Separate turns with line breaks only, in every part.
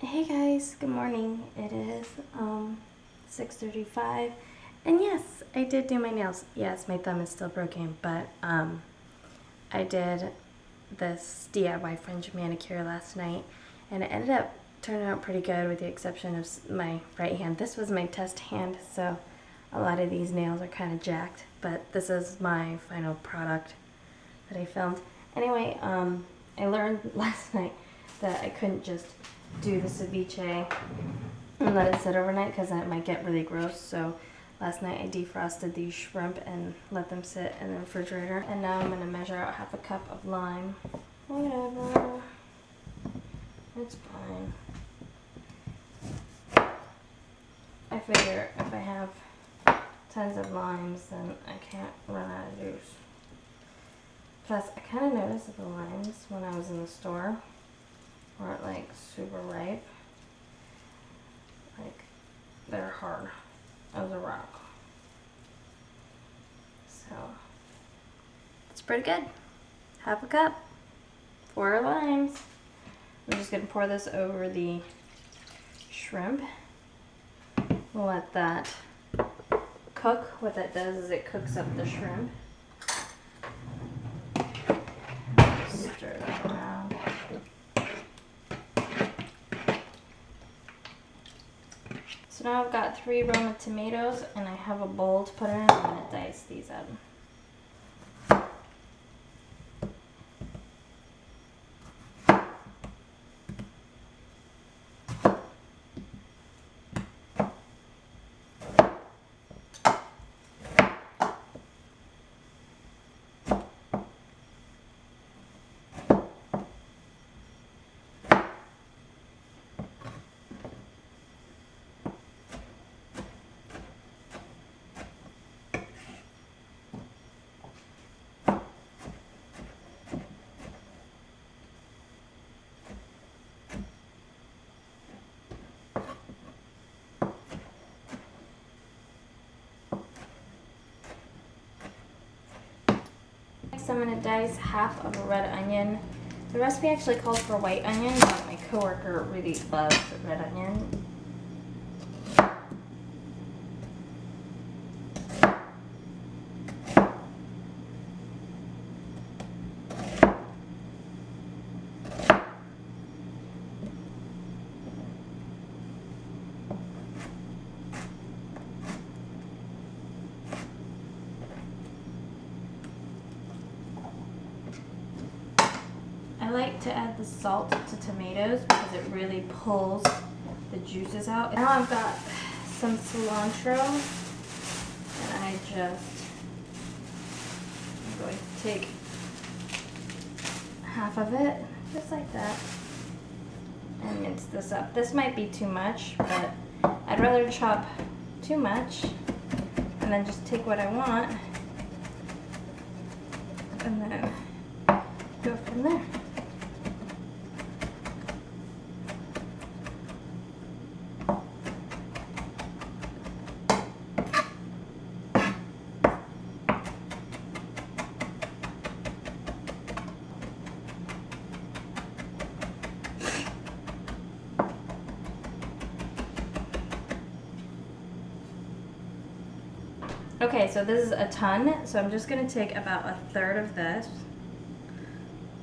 Hey guys, good morning. It is 6:35 and yes, I did do my nails. Yes, my thumb is still broken, but I did this DIY French manicure last night and it ended up turning out pretty good with the exception of my right hand. This was my test hand, so a lot of these nails are kind of jacked, but this is my final product that I filmed. Anyway, I learned last night that I couldn't just do the ceviche and let it sit overnight because that might get really gross. So last night I defrosted these shrimp and let them sit in the refrigerator. And now I'm going to measure out half a cup of lime. Whatever. It's fine. I figure if I have tons of limes, then I can't run out of juice. Plus, I kind of noticed that the limes when I was in the store weren't like super ripe. Like, they're hard as a rock. So, it's pretty good. Half a cup, 4 limes. I'm just gonna pour this over the shrimp. We'll let that cook. What that does is it cooks up the shrimp. Stir that around. So now I've got 3 Roma tomatoes and I have a bowl to put it in. I'm going to dice these up. I'm going to dice half of a red onion. The recipe actually calls for white onion, but my coworker really loves red onion. I like to add the salt to tomatoes because it really pulls the juices out. Now I've got some cilantro and I'm going to take half of it, just like that, and mince this up. This might be too much, but I'd rather chop too much and then just take what I want and then go from there. Okay, so this is a ton, so I'm just going to take about 1/3 of this,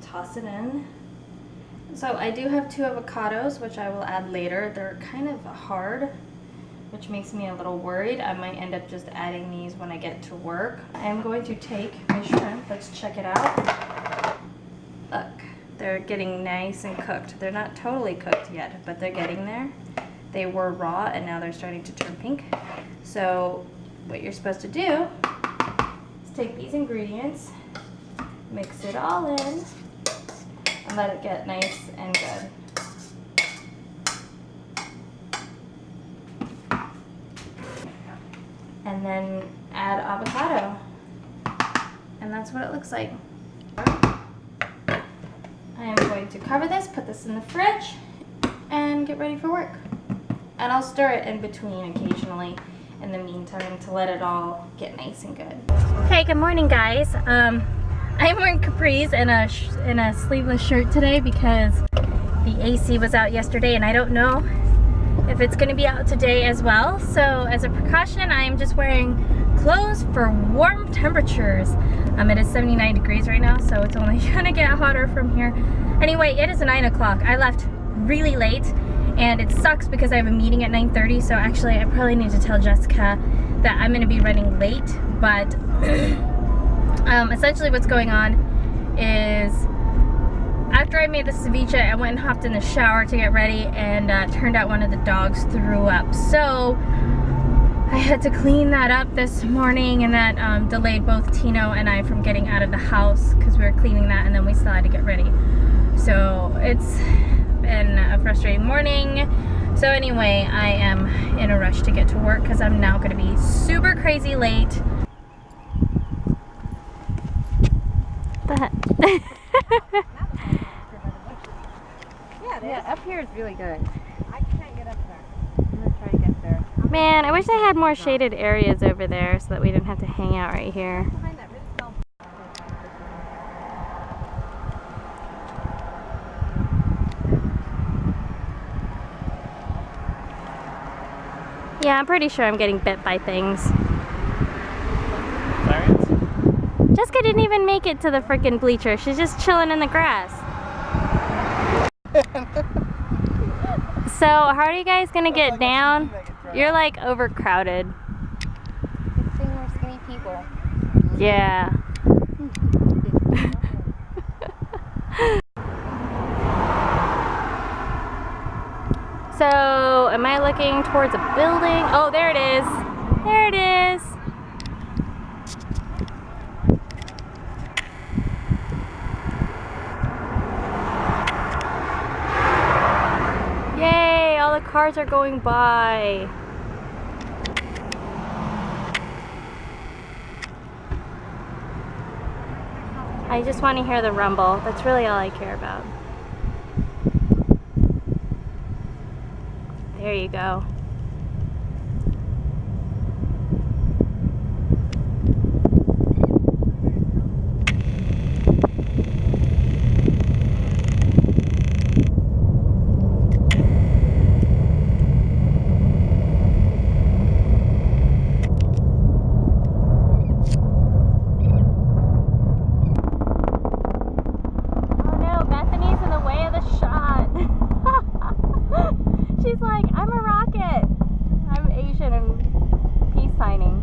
toss it in. So I do have 2 avocados, which I will add later. They're kind of hard, which makes me a little worried. I might end up just adding these when I get to work. I'm going to take my shrimp. Let's check it out. Look, they're getting nice and cooked. They're not totally cooked yet, but they're getting there. They were raw, and now they're starting to turn pink. So what you're supposed to do is take these ingredients, mix it all in, and let it get nice and good. And then add avocado. And that's what it looks like. I am going to cover this, put this in the fridge, and get ready for work. And I'll stir it in between occasionally in the meantime to let it all get nice and good. Hey, good morning guys. I'm wearing capris and a sleeveless shirt today because the AC was out yesterday, and I don't know if it's going to be out today as well. So as a precaution, I am just wearing clothes for warm temperatures. It is 79 degrees right now, so it's only going to get hotter from here. Anyway, it is 9 o'clock. I left really late, and it sucks because I have a meeting at 9:30, so actually I probably need to tell Jessica that I'm going to be running late. But essentially what's going on is, after I made the ceviche, I went and hopped in the shower to get ready, and turned out one of the dogs threw up. So I had to clean that up this morning, and that delayed both Tino and I from getting out of the house because we were cleaning that, and then we still had to get ready. So it's been a frustrating morning. So anyway, I am in a rush to get to work because I'm now going to be super crazy late. But
yeah, up here is really good. I can't get up there. I'm gonna try to get there.
man, I wish I had more shaded areas over there so that we didn't have to hang out right here.
Behind that really tall.
Yeah, I'm pretty sure I'm getting bit by things. Jessica didn't even make it to the freaking bleacher. She's just chilling in the grass. So, how are you guys gonna get down? You're like overcrowded.
Good thing we're skinny people.
Yeah. So, am I looking towards a building? Oh, there it is. There it is. Yay, all the cars are going by. I just want to hear the rumble. That's really all I care about. There you go. She's like, I'm a rocket. I'm Asian and peace signing.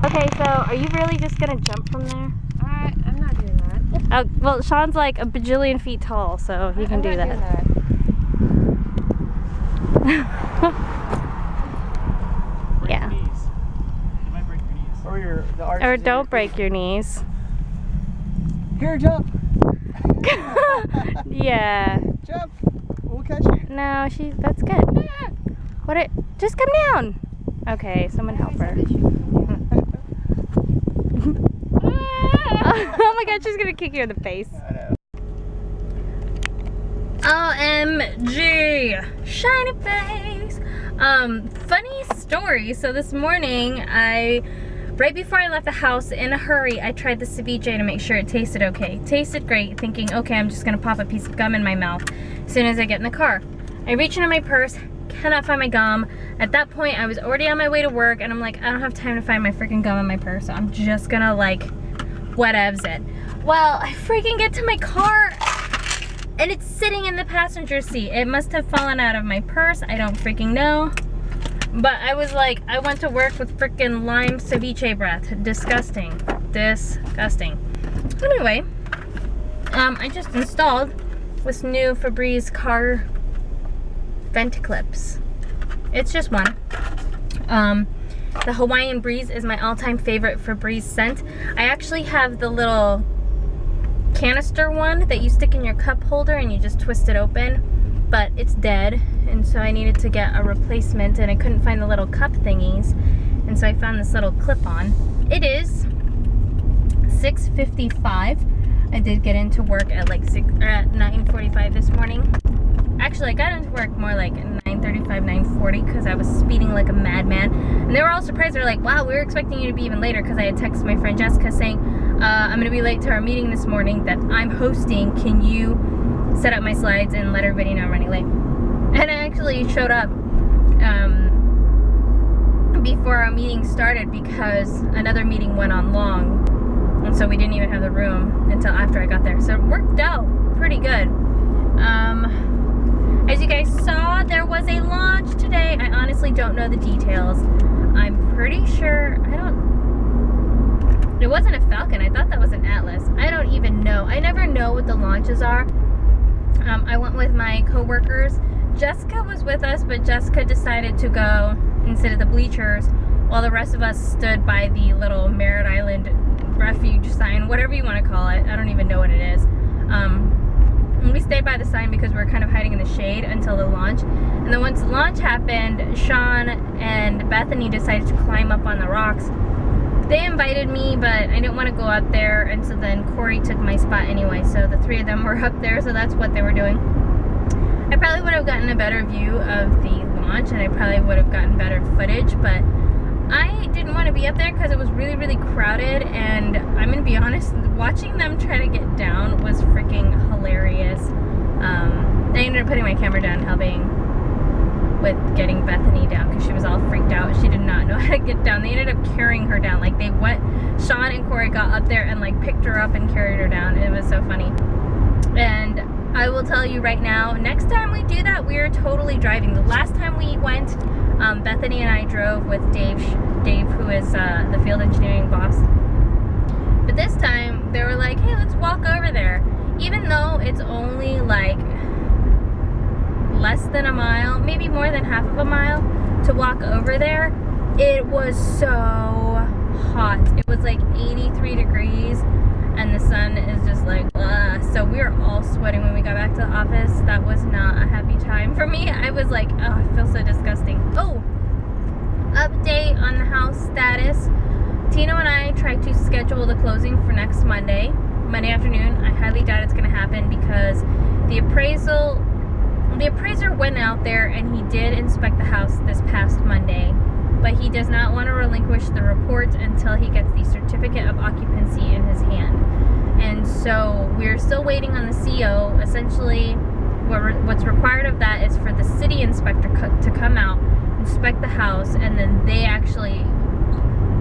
Okay, so are you really just gonna jump from there?
I'm not doing that.
Oh, well, Sean's like a bajillion feet tall, so he can do that. Yeah.
You might break your knees.
Or don't break your knees.
Here, jump.
Yeah.
Jump. We'll catch you.
No, that's good. Just come down. Okay, someone help her. Oh my god, she's gonna kick you in the face. OMG, shiny face. Funny story. So this morning, right before I left the house in a hurry, I tried the ceviche to make sure it tasted okay. Tasted great, thinking, okay, I'm just gonna pop a piece of gum in my mouth as soon as I get in the car. I reach into my purse, cannot find my gum. At that point, I was already on my way to work, and I'm like, I don't have time to find my freaking gum in my purse, so I'm just gonna like, whatevs it. Well, I freaking get to my car, and it's sitting in the passenger seat. It must have fallen out of my purse. I don't freaking know. But I was like, I went to work with freaking lime ceviche breath. Disgusting. Disgusting. Anyway, I just installed this new Febreze car vent clips. It's just one. The Hawaiian Breeze is my all-time favorite Febreze scent. I actually have the little canister one that you stick in your cup holder and you just twist it open, but it's dead, and so I needed to get a replacement, and I couldn't find the little cup thingies, and so I found this little clip-on. It is $6.55. I did get into work at like 9:45 this morning. Actually, I got into work more like 9:35, 9:40 because I was speeding like a madman. And they were all surprised. They're like, wow, we were expecting you to be even later, because I had texted my friend Jessica saying, I'm going to be late to our meeting this morning that I'm hosting. Can you set up my slides and let everybody know I'm running late? And I actually showed up before our meeting started because another meeting went on long. And so we didn't even have the room until after I got there. So it worked out pretty good. As you guys saw, there was a launch today. I honestly don't know the details. I'm pretty sure, it wasn't a Falcon. I thought that was an Atlas. I don't even know. I never know what the launches are. I went with my coworkers. Jessica was with us, but Jessica decided to go and sit at the bleachers while the rest of us stood by the little Merritt Island refuge sign, whatever you want to call it. I don't even know what it is. And we stayed by the sign because we were kind of hiding in the shade until the launch. And then once the launch happened, Sean and Bethany decided to climb up on the rocks. They invited me, but I didn't want to go up there, and so then Corey took my spot anyway, so the three of them were up there, so that's what they were doing. I probably would have gotten a better view of the launch, and I probably would have gotten better footage, but I didn't want to be up there because it was really, really crowded, and I'm going to be honest, watching them try to get down was freaking hilarious. I ended up putting my camera down, helping with getting Bethany down because she was all freaked out. She did not know how to get down. They ended up carrying her down. Like Sean and Corey got up there and like picked her up and carried her down. It was so funny. And I will tell you right now, next time we do that, we are totally driving. The last time we went, Bethany and I drove with Dave, who is the field engineering boss. But this time, they were like, hey, let's walk over there. Even though it's only like less than a mile, maybe more than half of a mile to walk over there, it was so hot. It was like 83 degrees and the sun is just like, ugh. So we were all sweating when we got back to the office. That was not a happy time for me. I was like, oh, I feel so disgusting. Oh, update on the house status. Tino and I tried to schedule the closing for next Monday afternoon. I highly doubt it's going to happen because the appraiser went out there and he did inspect the house this past Monday, but he does not want to relinquish the report until he gets the certificate of occupancy in his hand. And so we're still waiting on the CO. Essentially, what's required of that is for the city inspector to come out, inspect the house, and then they actually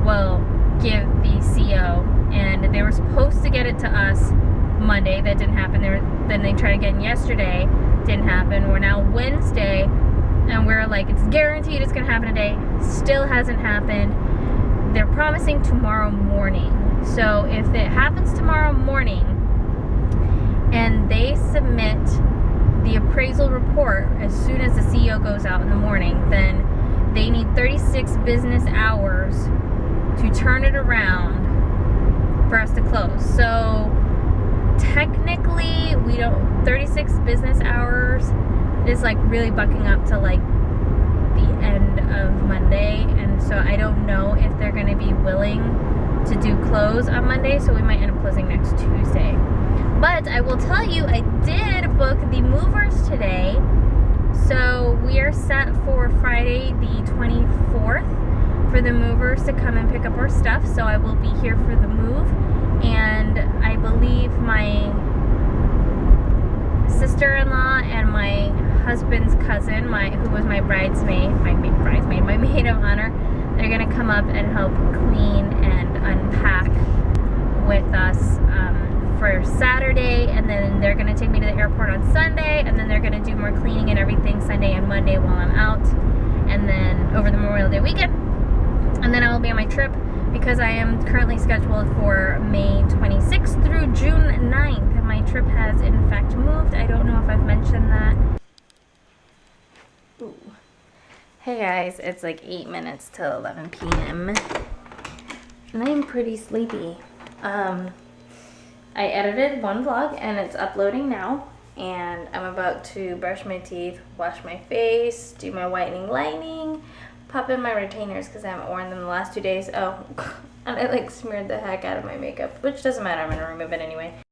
will give the CO. And they were supposed to get it to us Monday. That didn't happen. Then they tried again yesterday. Didn't happen. We're now Wednesday, and we're like, it's guaranteed it's gonna happen today. Still hasn't happened. They're promising tomorrow morning. So if it happens tomorrow morning and they submit the appraisal report as soon as the CEO goes out in the morning, then they need 36 business hours to turn it around for us to close. So technically, 36 business hours is like really bucking up to like the end of Monday, and so I don't know if they're going to be willing to do close on Monday, so we might end up closing next Tuesday. But I will tell you, I did book the movers today, so we are set for Friday the 24th for the movers to come and pick up our stuff. So I will be here for the move, and I believe my sister-in-law and my husband's cousin, who was my bridesmaid, my maid of honor, they're gonna come up and help clean and unpack with us for Saturday, and then they're gonna take me to the airport on Sunday, and then they're gonna do more cleaning and everything Sunday and Monday while I'm out, and then over the Memorial Day weekend, and then I will be on my trip because I am currently scheduled for May 26th through June 9th. My trip has in fact moved. I don't know if I've mentioned that. Ooh. Hey guys, it's like 8 minutes till 11 p.m. and I'm pretty sleepy. I edited one vlog and it's uploading now, and I'm about to brush my teeth, wash my face, do my whitening lining, pop in my retainers because I haven't worn them the last 2 days. Oh, and I like smeared the heck out of my makeup, which doesn't matter, I'm gonna remove it anyway.